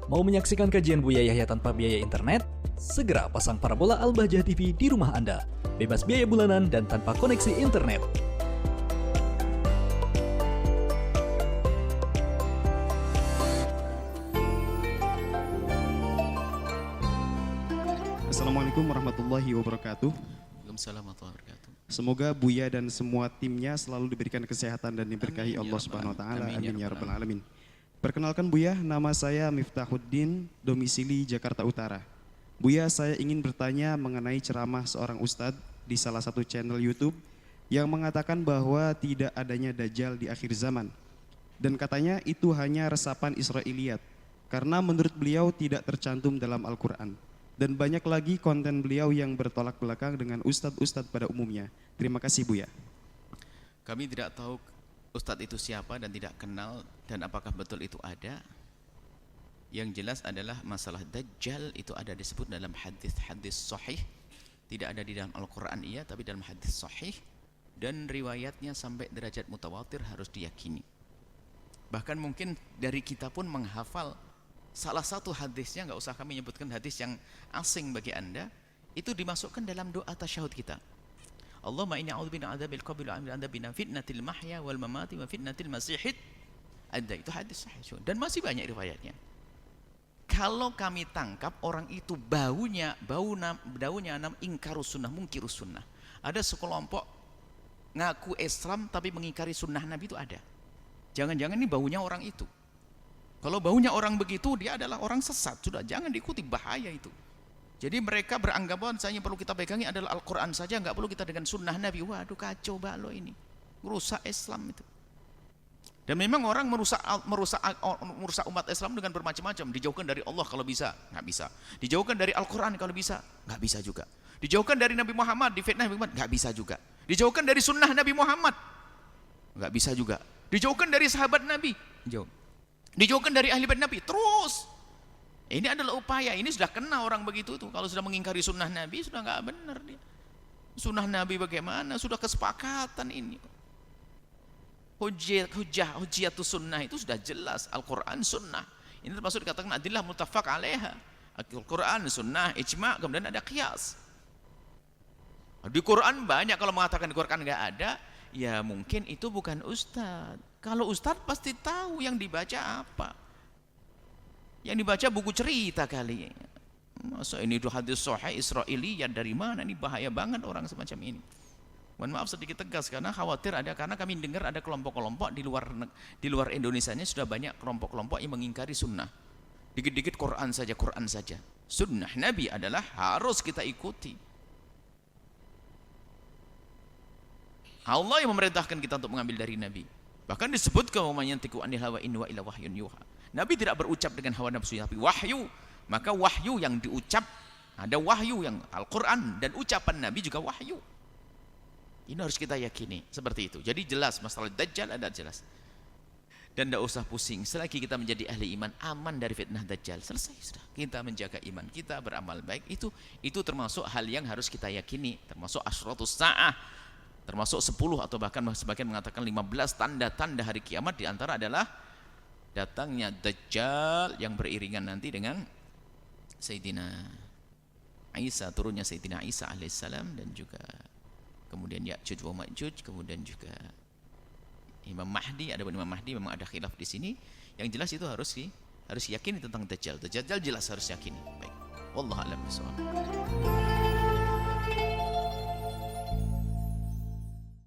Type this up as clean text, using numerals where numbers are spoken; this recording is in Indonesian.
Mau menyaksikan kajian Buya Yahya tanpa biaya internet? Segera pasang parabola Al-Bahjah TV di rumah Anda. Bebas biaya bulanan dan tanpa koneksi internet. Assalamualaikum warahmatullahi wabarakatuh. Waalaikumsalam warahmatullahi wabarakatuh. Semoga Buya dan semua timnya selalu diberikan kesehatan dan diberkahi Allah Subhanahu wa taala. Amin ya rabbal alamin. Perkenalkan Buya, nama saya Miftahuddin, domisili Jakarta Utara. Buya, saya ingin bertanya mengenai ceramah seorang ustadz di salah satu channel YouTube yang mengatakan bahwa tidak adanya Dajjal di akhir zaman. Dan katanya itu hanya resapan Israiliyat, karena menurut beliau tidak tercantum dalam Al-Quran. Dan banyak lagi konten beliau yang bertolak belakang dengan ustadz-ustadz pada umumnya. Terima kasih Buya. Kami tidak tahu ustadz itu siapa dan tidak kenal dan apakah betul itu ada. Yang jelas adalah masalah Dajjal itu ada disebut dalam hadis-hadis sahih. Tidak ada di dalam Al-Quran iya, tapi dalam hadis sahih. Dan riwayatnya sampai derajat mutawatir harus diyakini. Bahkan mungkin dari kita pun menghafal salah satu hadisnya, nggak usah kami menyebutkan hadis yang asing bagi anda, itu dimasukkan dalam doa tasyahud kita. Allahumma inni a'udzubika min adzabil qabri wa min adzabil fitnatil mahya wal mamati wa fitnatil masihid. Ada itu hadis sahih dan masih banyak riwayatnya. Kalau kami tangkap orang itu baunya ingkarus sunnah, mungkirus sunnah. Ada sekelompok ngaku Islam tapi mengingkari sunnah Nabi itu ada. Jangan-jangan ini baunya orang itu. Kalau baunya orang begitu, dia adalah orang sesat. Sudah, jangan diikuti, bahaya itu. Jadi mereka beranggapan yang perlu kita pegangi adalah Al-Quran saja, nggak perlu kita dengan sunnah Nabi. Waduh, kacau balo ini. Merusak Islam itu. Dan memang orang merusak umat Islam dengan bermacam-macam. Dijauhkan dari Allah kalau bisa, nggak bisa. Dijauhkan dari Al-Quran kalau bisa, nggak bisa juga. Dijauhkan dari Nabi Muhammad, difitnah Nabi Muhammad, nggak bisa juga. Dijauhkan dari sunnah Nabi Muhammad, nggak bisa juga. Dijauhkan dari sahabat Nabi, jauh. Dijauhkan dari ahli bait Nabi, terus. Ini adalah upaya, ini sudah kena orang begitu tuh. Kalau sudah mengingkari sunnah Nabi, sudah nggak benar dia. Sunnah Nabi bagaimana? Sudah kesepakatan ini. Hujjatus sunnah itu sudah jelas, Al-Quran sunnah. Ini termasuk dikatakan adillah muttafaq alaiha. Al-Quran sunnah, ijma', kemudian ada qiyas. Di Quran banyak, kalau mengatakan di Quran nggak ada, ya mungkin itu bukan ustadz. Kalau ustadz pasti tahu yang dibaca apa. Yang dibaca buku cerita kali. Masa ini itu hadis sahih Israiliyat dari mana? Ini bahaya banget orang semacam ini. Mohon maaf sedikit tegas karena khawatir karena kami dengar ada kelompok-kelompok di luar Indonesianya sudah banyak kelompok-kelompok yang mengingkari sunnah. Dikit-dikit Quran saja. Sunnah Nabi adalah harus kita ikuti. Allah yang memerintahkan kita untuk mengambil dari Nabi. Bahkan disebutkan wa yantiqu anil hawa in huwa illa wahyun yuha. Nabi tidak berucap dengan hawa nafsu tapi wahyu. Maka wahyu yang diucap, ada wahyu yang Al-Quran dan ucapan Nabi juga wahyu. Ini harus kita yakini seperti itu. Jadi jelas masalah Dajjal ada jelas. Dan tidak usah pusing. Selagi kita menjadi ahli iman, aman dari fitnah Dajjal, selesai sudah. Kita menjaga iman kita, beramal baik. Itu termasuk hal yang harus kita yakini. Termasuk asyratus sa'ah. Termasuk 10 atau bahkan sebagian mengatakan 15 tanda-tanda hari kiamat. Di antara adalah datangnya Dajjal yang beriringan nanti dengan Sayyidina Isa, turunnya Sayyidina Isa alaihissalam, dan juga kemudian Ya'juj wa Ma'juj, kemudian juga Imam Mahdi. Ada Imam Mahdi memang ada khilaf di sini. Yang jelas itu harus yakini tentang Dajjal. Dajjal jelas harus yakini. Baik. Wallahu a'lam bishawab.